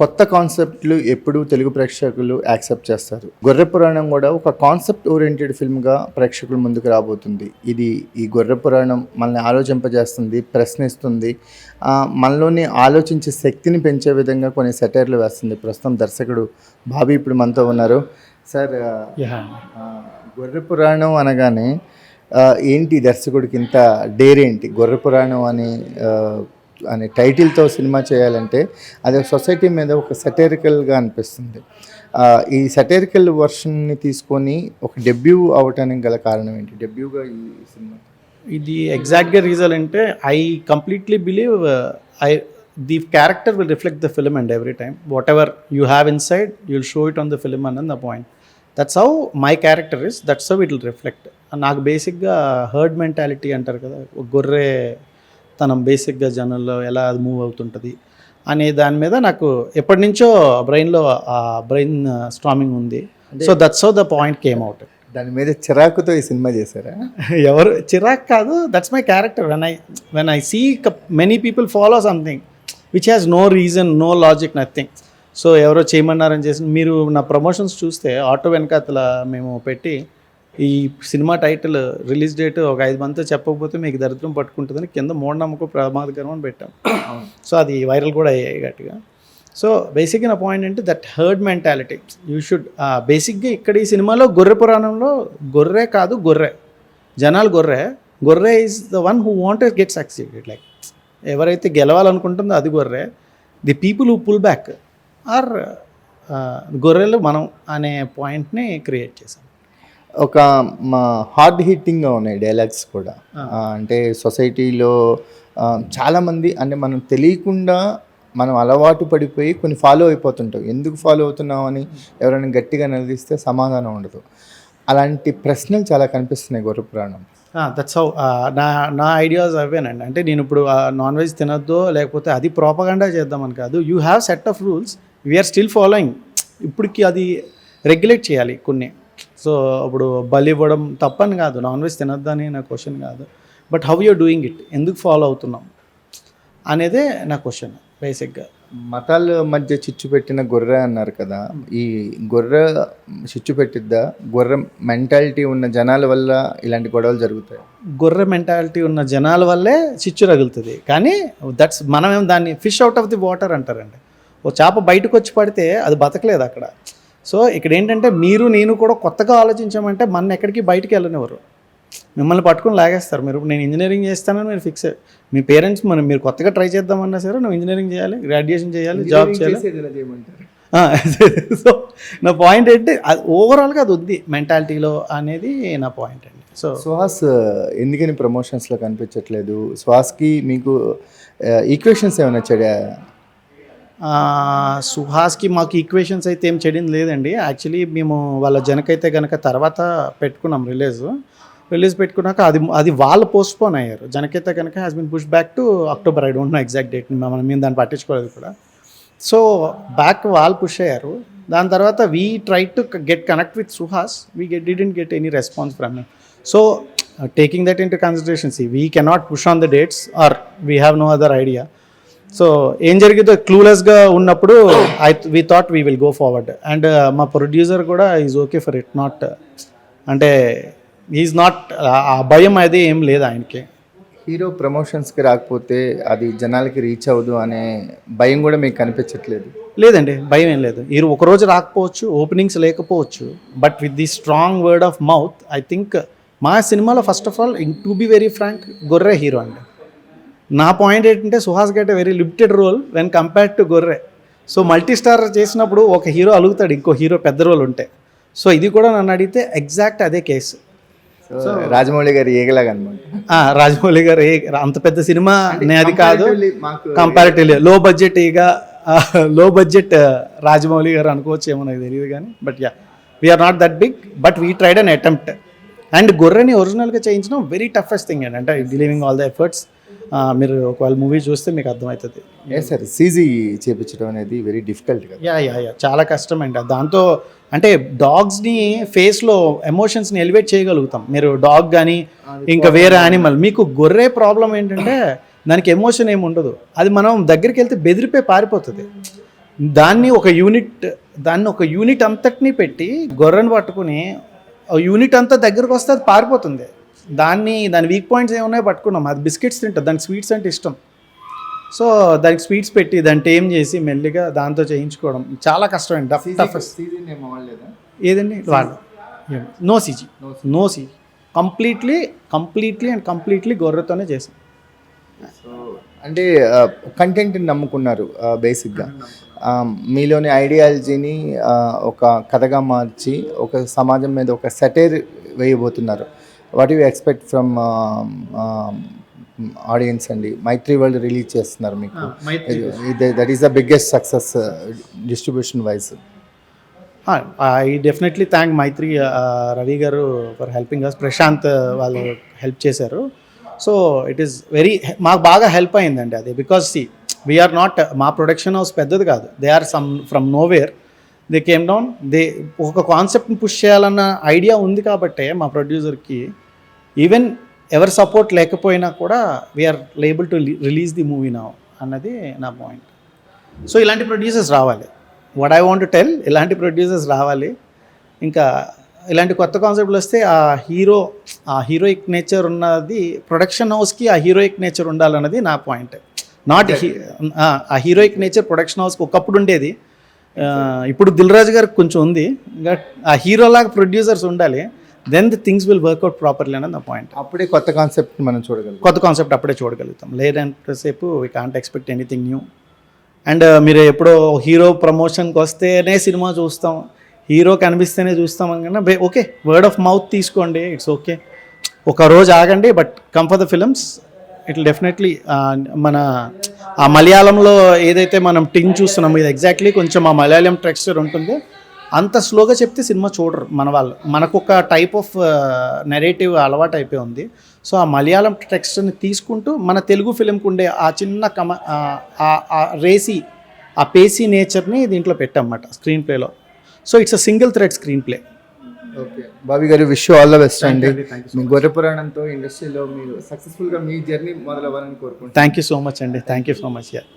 కొత్త కాన్సెప్ట్‌లు ఎప్పుడూ తెలుగు ప్రేక్షకులు యాక్సెప్ట్ చేస్తారు. 'గొర్రె పురాణం' గూడా ఒక కాన్సెప్ట్ ఓరియెంటెడ్ ఫిల్మ్‌గా ప్రేక్షకుల ముందుకు రాబోతుంది. ఈ 'గొర్రె పురాణం' మనల్ని ఆలోచింపజేస్తుంది, ప్రశ్నిస్తుంది. మనలోని ఆలోచించే శక్తిని పెంచే విధంగా కొన్ని సెటైర్‌లు వేస్తుంది. ప్రస్తుతం దర్శకుడు బాబీ ఇప్పుడు మనతో ఉన్నారు. Sir, yeah! 'గొర్రె పురాణం' అనగానే ఏంటి దర్శకుడికి ఇంత డేరేంటి? 'గొర్రె పురాణం' అనే టైటిల్తో సినిమా చేయాలంటే అది సొసైటీ మీద ఒక సెటైరికల్గా అనిపిస్తుంది. ఈ సెటైరికల్ వర్షన్ని తీసుకొని ఒక డెబ్యూ అవ్వటానికి గల కారణం ఏంటి? డెబ్యూగా ఈ సినిమా ఇది ఎగ్జాక్ట్‌గా రీజన్ అంటే I completely believe the character will reflect the film and every time whatever you have inside you will show it on the film అన్నది the point. That's how my character is, that's how it will reflect. నాకు బేసిక్గా herd mentality అంటారు కదా, గొర్రె తనం బేసిక్గా జనంలో ఎలా అది మూవ్ అవుతుంటుంది అనే దాని మీద నాకు ఎప్పటి నుంచో బ్రెయిన్లో బ్రెయిన్ స్ట్రామింగ్ ఉంది. So that's how the point came out. దాని మీద చిరాకుతో ఈ సినిమా చేశారా? ఎవరు చిరాక్ కాదు, that's my character. When I see many people follow something which has no reason, no logic, nothing. So ఎవరో చేయమన్నారని చేసి మీరు నా ప్రమోషన్స్ చూస్తే ఆటో వెనకాతల మేము పెట్టి ఈ సినిమా టైటిల్ రిలీజ్ డేట్ ఒక 5 మంత్స్ చెప్పకపోతే మీకు దరిద్రం పట్టుకుంటుందని కింద మూఢనమ్మకం ప్రమాదకరం అని పెట్టాం. సో అది వైరల్ కూడా అయ్యాయి గట్టిగా. సో బేసిక్గా నా పాయింట్ అంటే that herd mentality you should బేసిక్గా ఇక్కడ ఈ సినిమాలో 'గొర్రె పురాణంలో' గొర్రె కాదు, జనాలు గొర్రె is the one who want get succeeded. Like ఎవరైతే గెలవాలనుకుంటుందో అది గొర్రె. The people who pull back are గొర్రెలు మనం అనే పాయింట్ని క్రియేట్ చేశాం. ఒక హార్డ్ హిట్టింగ్గా ఉన్నాయి డైలాగ్స్ కూడా. అంటే సొసైటీలో చాలామంది అంటే మనం తెలియకుండా మనం అలవాటు పడిపోయి కొన్ని ఫాలో అయిపోతుంటాం. ఎందుకు ఫాలో అవుతున్నామని ఎవరైనా గట్టిగా నిలదీస్తే సమాధానం ఉండదు. అలాంటి ప్రశ్నలు చాలా కనిపిస్తున్నాయి 'గొర్రె పురాణం'. దట్స్ హౌ నా ఐడియాస్ అవేనండి. అంటే నేను ఇప్పుడు నాన్ వెజ్ తినొద్దు లేకపోతే అది ప్రోపగండా చేద్దామని కాదు. You have set of rules, we are still following. ఇప్పటికి అది రెగ్యులేట్ చేయాలి కొన్ని. సో ఇప్పుడు బలి ఇవ్వడం తప్పని కాదు, నాన్ వెజ్ తినొద్దని నా క్వశ్చన్ కాదు. But how you're doing it, ఎందుకు ఫాలో అవుతున్నాం అనేదే నా క్వశ్చన్ బేసిక్గా. మతాల మధ్య చిచ్చు పెట్టిన గొర్రె అన్నారు కదా, ఈ గొర్రె చిచ్చు పెట్టిద్దా? గొర్రె మెంటాలిటీ ఉన్న జనాల వల్ల ఇలాంటి గొడవలు జరుగుతాయి. గొర్రె మెంటాలిటీ ఉన్న జనాల వల్లే చిచ్చు రగులుతుంది. కానీ మనమేం దాన్ని fish out of the water అంటారండి. ఓ చేప బయటకు వచ్చి పడితే అది బతకలేదు అక్కడ. సో ఇక్కడ ఏంటంటే నేను కూడా కొత్తగా ఆలోచించామంటే మన ఎక్కడికి బయటికి వెళ్ళనివ్వరు, మిమ్మల్ని పట్టుకుని లాగేస్తారు. నేను ఇంజనీరింగ్ చేస్తానని మీరు ఫిక్స్. మీ పేరెంట్స్ మీరు కొత్తగా ట్రై చేద్దామన్నా సరే నువ్వు ఇంజనీరింగ్ చేయాలి, గ్రాడ్యుయేషన్ చేయాలి, జాబ్ చేయాలి. సో నా పాయింట్ ఏంటి, అది ఓవరాల్గా అది ఉంది మెంటాలిటీలో అనేది నా పాయింట్ అండి. సో సుహాస్ ఎందుకని ప్రమోషన్స్లో కనిపించట్లేదు? సుహాస్కి మీకు ఈక్వేషన్స్ ఏమైనా చెడా? సుహాస్కి మాకు ఈక్వేషన్స్ అయితే ఏం చెడింది లేదండి. యాక్చువల్లీ మేము వాళ్ళ జనకైతే కనుక తర్వాత పెట్టుకున్నాం రిలీజ్ పెట్టుకున్నాక అది వాళ్ళు పోస్ట్పోన్ అయ్యారు. జనకైతే కనుక has been push back to October. I don't know exact date, మేము దాన్ని పట్టించుకోలేదు కూడా. సో బ్యాక్ వాళ్ళు పుష్ అయ్యారు. దాని తర్వాత we try to get connect with Suhas, didn't get any response from him. So taking that into consideration, we cannot push on the dates are we have no other idea. So ఏం జరిగిందో క్లూలెస్గా ఉన్నప్పుడు we thought we will go forward. And మా producer కూడా is okay for it. Not అంటే is not, ఆ భయం అది ఏం లేదు ఆయనకి. హీరో ప్రమోషన్స్కి రాకపోతే అది జనాలకి రీచ్ అవ్వదు అనే భయం కూడా మీకు కనిపించట్లేదు? లేదండి, భయం ఏం లేదు. ఈ ఒకరోజు రాకపోవచ్చు, ఓపెనింగ్స్ లేకపోవచ్చు, but with the strong word of mouth I think మా సినిమాలో first of all to be very frank గొర్రె హీరో అండి. నా పాయింట్ ఏంటంటే Suhas get a very limited role when compared to గొర్రె. సో మల్టీ స్టార్ చేసినప్పుడు ఒక హీరో అలుగుతాడు, ఇంకో హీరో పెద్ద రోల్ ఉంటే. సో ఇది కూడా నన్ను అడిగితే ఎగ్జాక్ట్ అదే కేసు. సో రాజమౌళి గారు ఏగలాగా అనమాట. రాజమౌళి గారు అంత పెద్ద సినిమా అది కాదు, కంపారిటివ్లీ లో బడ్జెట్ రాజమౌళి గారు అనుకోవచ్చు ఏమో నాకు తెలియదు కానీ. But ya, we're not that big, but we tried an attempt. And గొర్రెని ఒరిజినల్గా చేయించడం వెరీ టఫెస్ట్ థింగ్ అండి. అంటే బిలీవింగ్ ఆల్ ద ఎఫర్ట్స్. మీరు ఒకవేళ మూవీ చూస్తే మీకు అర్థమవుతుంది. సార్, సీజీ చేయించడం అనేది వెరీ డిఫికల్ట్ కదా? యా చాలా కష్టం అండి. దాంతో అంటే డాగ్స్ని ఫేస్లో ఎమోషన్స్ని ఎలివేట్ చేయగలుగుతాం. మీరు డాగ్ కానీ ఇంకా వేరే యానిమల్, మీకు గొర్రె ప్రాబ్లం ఏంటంటే దానికి ఎమోషన్ ఏమి ఉండదు. అది మనం దగ్గరికి వెళ్తే బెదిరిపోయి పారిపోతుంది. దాన్ని ఒక యూనిట్ అంతటిని పెట్టి గొర్రెను పట్టుకుని ఆ యూనిట్ అంతా దగ్గరకు వస్తే అది పారిపోతుంది. దాని వీక్ పాయింట్స్ ఏమున్నాయో పట్టుకున్నాం. అది బిస్కెట్స్ తింటుంది, దానికి స్వీట్స్ అంటే ఇష్టం. సో దానికి స్వీట్స్ పెట్టి దాన్ని టేమ్ చేసి మెల్లిగా దాంతో చేయించుకోవడం చాలా కష్టం అండి. టఫెస్ట్ ఏదండి వాళ్ళు నో సీజీ కంప్లీట్లీ గొర్రెతోనే చేసాం. అంటే కంటెంట్ని నమ్ముకున్నారు బేసిక్గా. మీలోని ఐడియాలజీని ఒక కథగా మార్చి ఒక సమాజం మీద ఒక సెటైర్ వేయబోతున్నారు. What you expect from audience అండి? మైత్రి వరల్డ్ రిలీజ్ చేస్తున్నారు మీకు. That is the biggest success distribution wise. I definitely thank Mythri Ravi garu for helping us. Prashanth వాళ్ళు హెల్ప్ చేశారు. సో ఇట్ ఈస్ మాకు బాగా హెల్ప్ అయిందండి అది. బికాజ్ వీఆర్ నాట్, మా ప్రొడక్షన్ హౌస్ పెద్దది కాదు. They are from nowhere. They came down. ఒక కాన్సెప్ట్ని పుష్ చేయాలన్న ఐడియా ఉంది కాబట్టే మా ప్రొడ్యూసర్కి ఈవెన్ ఎవరి సపోర్ట్ లేకపోయినా కూడా we are able to release the movie now అన్నది నా పాయింట్. సో ఇలాంటి ప్రొడ్యూసర్స్ రావాలి. What I want to tell, ఇలాంటి ప్రొడ్యూసర్స్ రావాలి. ఇంకా ఇలాంటి కొత్త కాన్సెప్ట్లు వస్తే ఆ హీరోయిక్ నేచర్ ఉన్నది ప్రొడక్షన్ హౌస్కి, ఆ హీరోయిక్ నేచర్ ఉండాలన్నది నా పాయింట్. నాట్ ఆ హీరోయిక్ నేచర్ ప్రొడక్షన్ హౌస్కి ఒకప్పుడు ఉండేది. ఇప్పుడు దిల్ రాజు గారికి కొంచెం ఉంది. ఇంకా ఆ హీరోలాగా ప్రొడ్యూసర్స్ ఉండాలి. Then the things will work out properly అన్నది నా పాయింట్. అప్పుడే కొత్త కాన్సెప్ట్ మనం చూడగలుగుతాం. కొత్త కాన్సెప్ట్ అప్పుడే చూడగలుగుతాం. లేదంతసేపు we can't expect anything new. And మీరు ఎప్పుడో హీరో ప్రమోషన్కి వస్తేనే సినిమా చూస్తాం, హీరో కనిపిస్తేనే చూస్తాం అనగా ఓకే, వర్డ్ ఆఫ్ మౌత్ తీసుకోండి, ఇట్స్ ఓకే. ఒక రోజు ఆగండి, but come for the films. It will definitely మన ఆ మలయాళంలో ఏదైతే మనం టింగ్ చూస్తున్నాం, ఇది ఎగ్జాక్ట్లీ కొంచెం ఆ మలయాళం టెక్స్చర్ ఉంటుంది. అంత స్లోగా చెప్తే సినిమా చూడరు మన వాళ్ళు. మనకు ఒక టైప్ ఆఫ్ నెరేటివ్ అలవాటు అయిపోయి ఉంది. సో ఆ మలయాళం టెక్స్చర్ని తీసుకుంటూ మన తెలుగు ఫిలింకి ఉండే ఆ చిన్న ఆ పేసీ నేచర్ని దీంట్లో పెట్టామన్నమాట స్క్రీన్ ప్లేలో. So it's a single thread screen play. Okay Bobby garu, wish you all the best అండి. మీ గొర్రె పురాణంతో ఇండస్ట్రీలో మీరు సక్సెస్ఫుల్గా మీ జర్నీ మొదలవ్వాలని కోరుకుంటున్నాను. థ్యాంక్ యూ సో మచ్ అండి. Thank you so much.